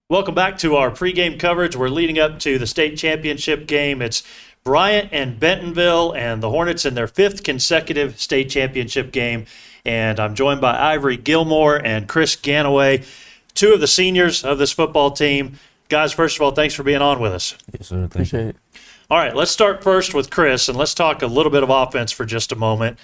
Welcome back to our pregame coverage. We're leading up to the state championship game. It's Bryant and Bentonville and the Hornets in their fifth consecutive state championship game. And I'm joined by Ivory, Gilmore, and Chris Gannaway, two of the seniors of this football team. Guys, first of all, thanks for being on with us. Yes, sir. Appreciate it. All right, let's start first with Chris, and let's talk a little bit of offense for just a moment.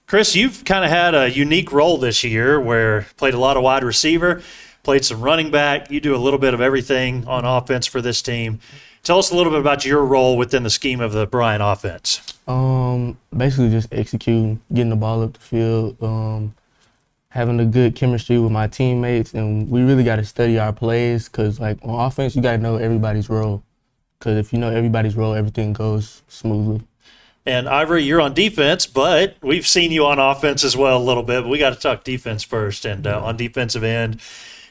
Chris, you've kind of had a unique role this year where played a lot of wide receiver, played some running back. You do a little bit of everything on offense for this team. Tell us a little bit about your role within the scheme of the Bryant offense. Basically just executing, getting the ball up the field, having a good chemistry with my teammates, and we really got to study our plays because, like, on offense, you got to know everybody's role. Because if you know everybody's role, everything goes smoothly. And Ivory, you're on defense, but we've seen you on offense as well a little bit. But we got to talk defense first. And on defensive end,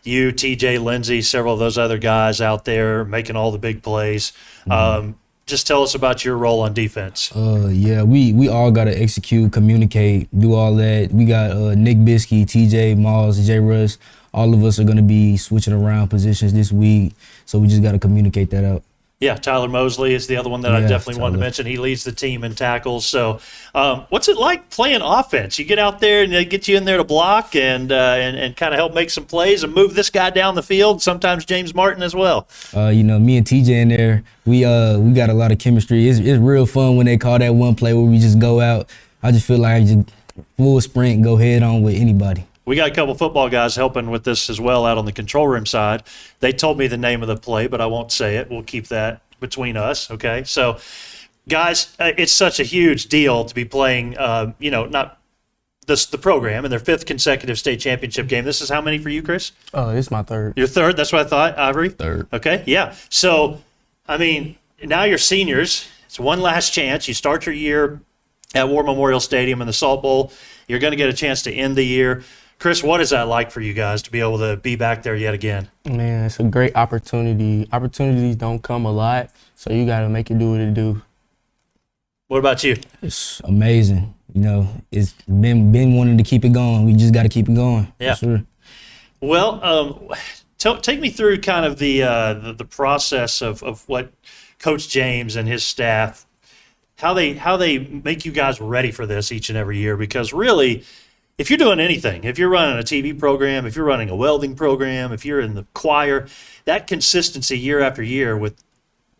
you, TJ, Lindsey, several of those other guys out there making all the big plays. Just tell us about your role on defense. We all got to execute, communicate, do all that. We got Nick Biskey, TJ, Miles, J. Russ. All of us are going to be switching around positions this week, so we just got to communicate that out. Yeah, Tyler Mosley is the other one that I definitely wanted to mention. He leads the team in tackles. So what's it like playing offense? You get out there and they get you in there to block and kind of help make some plays and move this guy down the field, sometimes James Martin as well. Me and TJ in there, we got a lot of chemistry. It's real fun when they call that one play where we just go out. I just feel like just full sprint and go head on with anybody. We got a couple football guys helping with this as well out on the control room side. They told me the name of the play, but I won't say it. We'll keep that between us, okay? So, guys, it's such a huge deal to be playing, not the program in their fifth consecutive state championship game. This is how many for you, Chris? This is my third. Your third? That's what I thought, Ivory? Third. Okay, yeah. So, now you're seniors. It's one last chance. You start your year at War Memorial Stadium in the Salt Bowl. You're going to get a chance to end the year. Chris, what is that like for you guys to be able to be back there yet again? Man, it's a great opportunity. Opportunities don't come a lot, so you got to make it do what it do. What about you? It's amazing. It's been wanting to keep it going. We just got to keep it going. Yeah. For sure. Well, take me through kind of the process of what Coach James and his staff, how they make you guys ready for this each and every year, because really, if you're doing anything, if you're running a TV program, if you're running a welding program, if you're in the choir, that consistency year after year with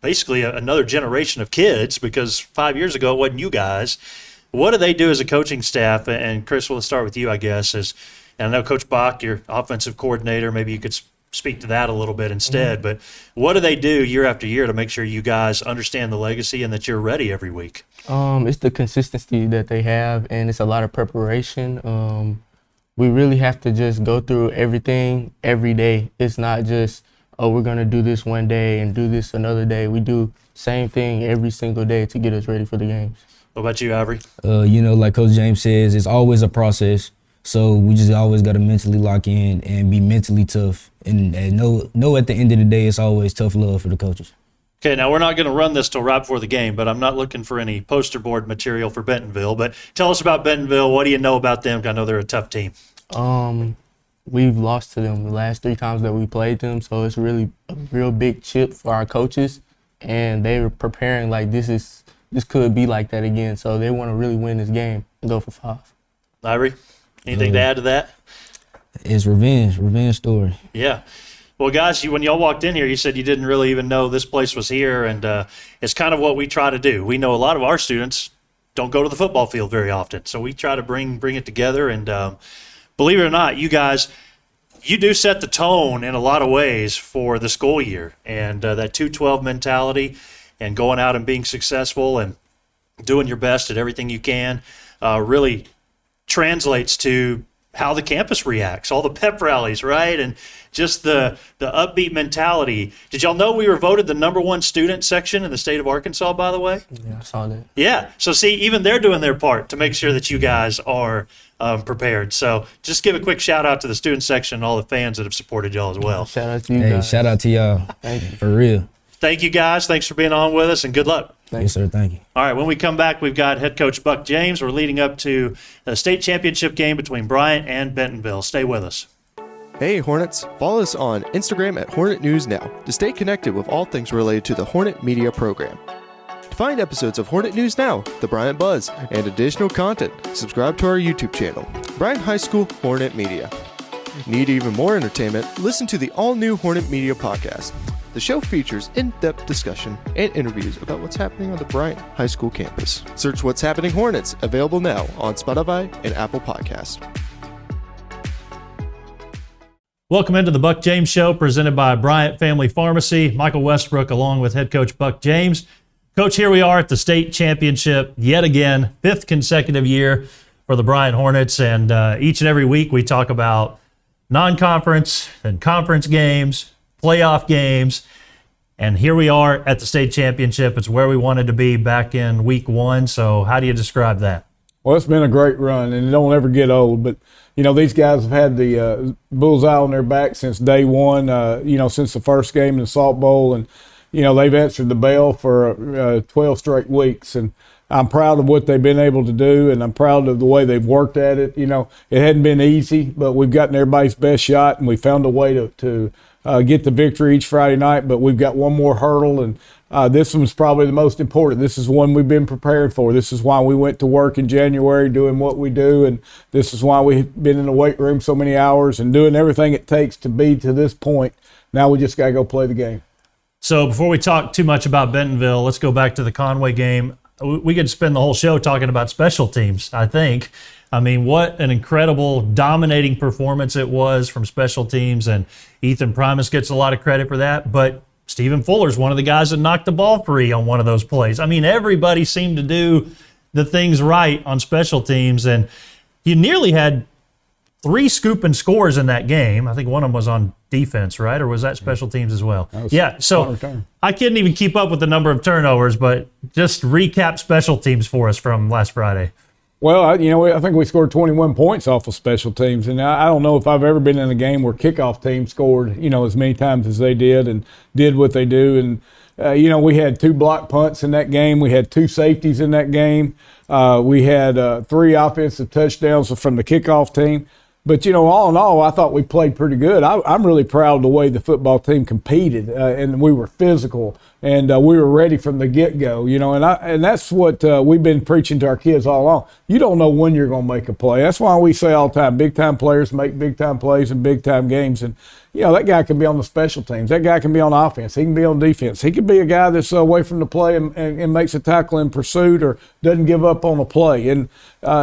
basically another generation of kids, because 5 years ago it wasn't you guys, what do they do as a coaching staff? And Chris, we'll start with you, I guess. And I know Coach Bach, your offensive coordinator, maybe you could speak to that a little bit instead. But what do they do year after year to make sure you guys understand the legacy and that you're ready every week? It's the consistency that they have, and it's a lot of preparation. We really have to just go through everything every day. It's not just, we're going to do this one day and do this another day. We do same thing every single day to get us ready for the games. What about you, Ivory? Like Coach James says, it's always a process. So we just always got to mentally lock in and be mentally tough. And know at the end of the day, it's always tough love for the coaches. Okay, now we're not going to run this till right before the game, but I'm not looking for any poster board material for Bentonville. But tell us about Bentonville. What do you know about them? I know they're a tough team. We've lost to them the last 3 times that we played them, so it's really a real big chip for our coaches. And they were preparing like this could be like that again. So they want to really win this game and go for 5. Ivory, anything to add to that? It's revenge story. Yeah. Well, guys, when y'all walked in here, you said you didn't really even know this place was here, and it's kind of what we try to do. We know a lot of our students don't go to the football field very often, so we try to bring it together. And believe it or not, you guys, you do set the tone in a lot of ways for the school year, and that 2-12 mentality and going out and being successful and doing your best at everything you can really translates to how the campus reacts, all the pep rallies, right? And just the upbeat mentality. Did y'all know we were voted the #1 student section in the state of Arkansas, by the way? Yeah, I saw that. Yeah. So, see, even they're doing their part to make sure that you guys are prepared. So just give a quick shout-out to the student section and all the fans that have supported y'all as well. Shout out to you guys. Shout out to y'all. Thank you. For real. Thank you, guys. Thanks for being on with us, and good luck. Yes, sir. Thank you. All right, when we come back, we've got head coach Buck James. We're leading up to the state championship game between Bryant and Bentonville. Stay with us. Hey Hornets, follow us on Instagram at Hornet News Now to stay connected with all things related to the Hornet Media program. To find episodes of Hornet News Now, The Bryant Buzz, and additional content, subscribe to our YouTube channel, Bryant High School Hornet Media. Need even more entertainment? Listen to the all-new Hornet Media podcast. The show features in-depth discussion and interviews about what's happening on the Bryant High School campus. Search What's Happening Hornets, available now on Spotify and Apple Podcasts. Welcome into the Buck James Show, presented by Bryant Family Pharmacy. Michael Westbrook along with head coach Buck James. Coach, here we are at the state championship yet again, 5th consecutive year for the Bryant Hornets. And each and every week we talk about non-conference and conference games, playoff games. And here we are at the state championship. It's where we wanted to be back in week 1. So how do you describe that? Well, it's been a great run, and it don't ever get old. But, you know, these guys have had the bullseye on their back since day one, since the first game in the Salt Bowl. And, you know, they've answered the bell for 12 straight weeks. And I'm proud of what they've been able to do, and I'm proud of the way they've worked at it. You know, it hadn't been easy, but we've gotten everybody's best shot, and we found a way to get the victory each Friday night. But we've got one more hurdle, and this one's probably the most important. This is one we've been prepared for. This is why we went to work in January doing what we do, and this is why we've been in the weight room so many hours and doing everything it takes to be to this point. Now we just got to go play the game. So before we talk too much about Bentonville, let's go back to the Conway game. We could spend the whole show talking about special teams, I think. I mean, what an incredible, dominating performance it was from special teams, and Ethan Primus gets a lot of credit for that, but Stephen Fuller's one of the guys that knocked the ball free on one of those plays. I mean, everybody seemed to do the things right on special teams, and you nearly had 3 scoop and scores in that game. I think one of them was on defense, right? Or was that special teams as well? Yeah, so I couldn't even keep up with the number of turnovers, but just recap special teams for us from last Friday. Well, I think we scored 21 points off of special teams, and I don't know if I've ever been in a game where kickoff teams scored, as many times as they did and did what they do. And, we had 2 block punts in that game. We had 2 safeties in that game. We had 3 offensive touchdowns from the kickoff team. But, all in all, I thought we played pretty good. I'm really proud of the way the football team competed, and we were physical, and we were ready from the get-go, and that's what we've been preaching to our kids all along. You don't know when you're going to make a play. That's why we say all the time, big-time players make big-time plays in big-time games. And, that guy can be on the special teams. That guy can be on offense. He can be on defense. He could be a guy that's away from the play and makes a tackle in pursuit or doesn't give up on a play. And,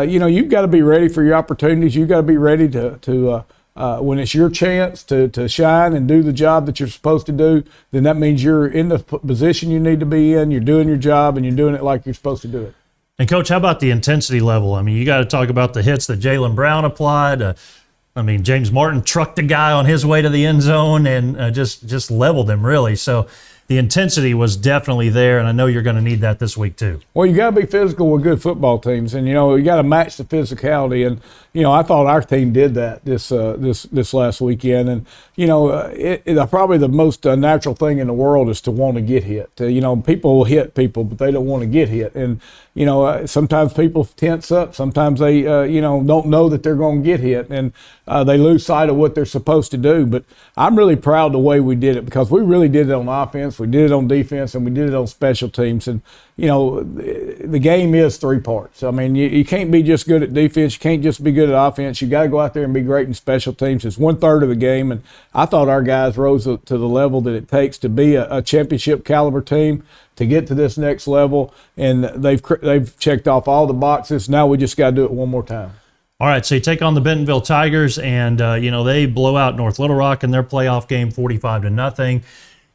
you've got to be ready for your opportunities. You've got to be ready to when it's your chance to shine and do the job that you're supposed to do, then that means you're in the position you need to be in, you're doing your job, and you're doing it like you're supposed to do it. And, Coach, how about the intensity level? I mean, you got to talk about the hits that Jalen Brown applied. James Martin trucked a guy on his way to the end zone and just leveled him, really. So the intensity was definitely there, and I know you're going to need that this week too. Well, you got to be physical with good football teams, and you got to match the physicality. And I thought our team did that this last weekend. And probably the most natural thing in the world is to want to get hit. People will hit people, but they don't want to get hit. And sometimes people tense up. Sometimes they don't know that they're going to get hit, and they lose sight of what they're supposed to do. But I'm really proud of the way we did it, because we really did it on offense, we did it on defense, and we did it on special teams. And the game is 3 parts. I mean, you can't be just good at defense. You can't just be good at offense. You got to go out there and be great in special teams. It's 1/3 of the game, and I thought our guys rose to the level that it takes to be a championship caliber team, to get to this next level, and they've checked off all the boxes. Now we just got to do it one more time. All right, so you take on the Bentonville Tigers, and they blow out North Little Rock in their playoff game 45-0.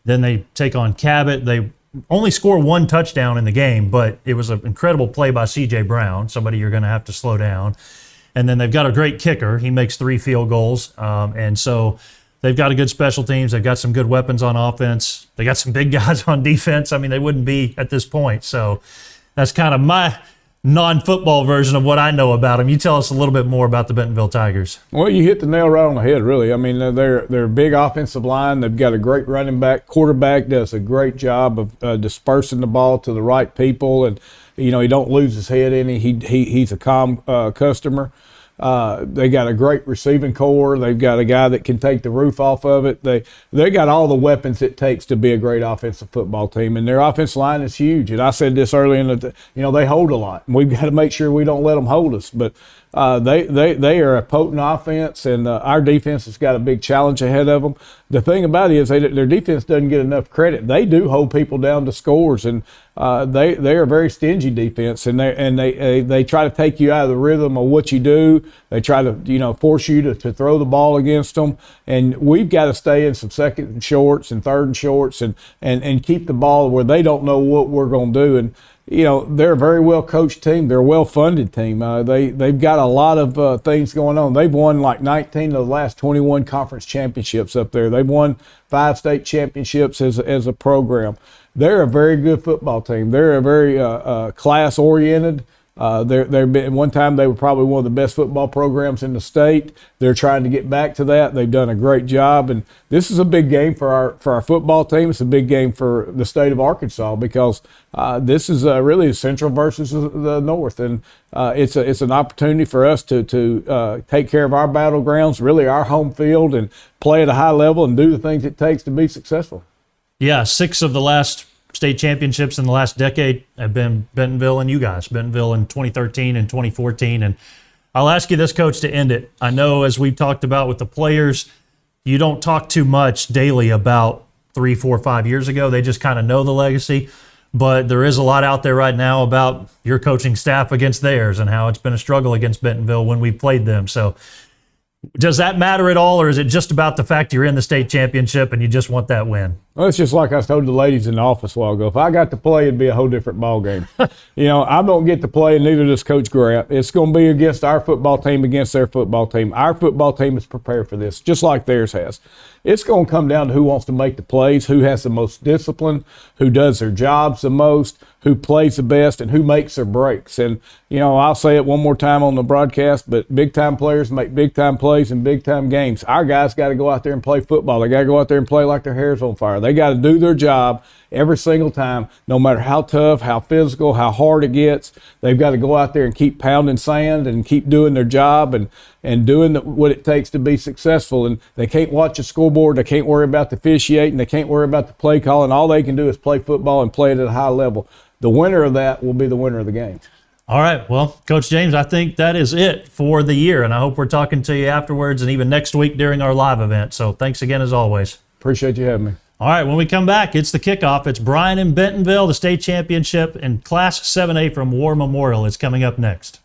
Then they take on Cabot. They only score 1 touchdown in the game, but it was an incredible play by C.J. Brown, somebody you're going to have to slow down. And then they've got a great kicker. He makes 3 field goals. And so they've got a good special teams. They've got some good weapons on offense. They got some big guys on defense. I mean, they wouldn't be at this point. So that's kind of my non-football version of what I know about them. You tell us a little bit more about the Bentonville Tigers. Well, you hit the nail right on the head, really. I mean, they're a big offensive line. They've got a great running back. Quarterback does a great job of dispersing the ball to the right people, and he don't lose his head any. He's a calm customer. They got a great receiving core. They've got a guy that can take the roof off of it. They got all the weapons it takes to be a great offensive football team, and their offensive line is huge. And I said this early they hold a lot. We've got to make sure we don't let them hold us. But they are a potent offense, and our defense has got a big challenge ahead of them. The thing about it is their defense doesn't get enough credit. They do hold people down to scores, and they are a very stingy defense, and they try to take you out of the rhythm of what you do. They try to force you to throw the ball against them, and we've got to stay in some second and shorts and third and shorts and keep the ball where they don't know what we're going to do. And they're a very well coached team. They're a well funded team. They've got a lot of things going on. They've won like 19 of the last 21 conference championships up there. They've won 5 state championships as a program. They're a very good football team. They're a very class oriented. One time they were probably one of the best football programs in the state. They're trying to get back to that. They've done a great job, and this is a big game for our football team. It's a big game for the state of Arkansas because this is really Central versus the North, and it's an opportunity for us to take care of our battlegrounds, really our home field, and play at a high level and do the things it takes to be successful. Yeah, 6 of the last state championships in the last decade have been Bentonville and you guys. Bentonville in 2013 and 2014. And I'll ask you this, Coach, to end it. I know as we've talked about with the players, you don't talk too much daily about 3, 4, 5 years ago. They just kind of know the legacy. But there is a lot out there right now about your coaching staff against theirs and how it's been a struggle against Bentonville when we played them. So does that matter at all, or is it just about the fact you're in the state championship and you just want that win? Well, it's just like I told the ladies in the office a while ago. If I got to play, it'd be a whole different ball game. I don't get to play, and neither does Coach Grant. It's going to be against our football team against their football team. Our football team is prepared for this, just like theirs has. It's going to come down to who wants to make the plays, who has the most discipline, who does their jobs the most, who plays the best, and who makes their breaks. And, I'll say it one more time on the broadcast, but big-time players make big-time plays in big-time games. Our guys got to go out there and play football. They got to go out there and play like their hair's on fire. They got to do their job every single time, no matter how tough, how physical, how hard it gets. They've got to go out there and keep pounding sand and keep doing their job and doing what it takes to be successful. And they can't watch a scoreboard. They can't worry about the officiating. They can't worry about the play calling. All they can do is play football and play it at a high level. The winner of that will be the winner of the game. All right. Well, Coach James, I think that is it for the year, and I hope we're talking to you afterwards and even next week during our live event. So thanks again as always. Appreciate you having me. All right, when we come back, it's the kickoff. It's Bryan and Bentonville, the state championship, and Class 7A from War Memorial is coming up next.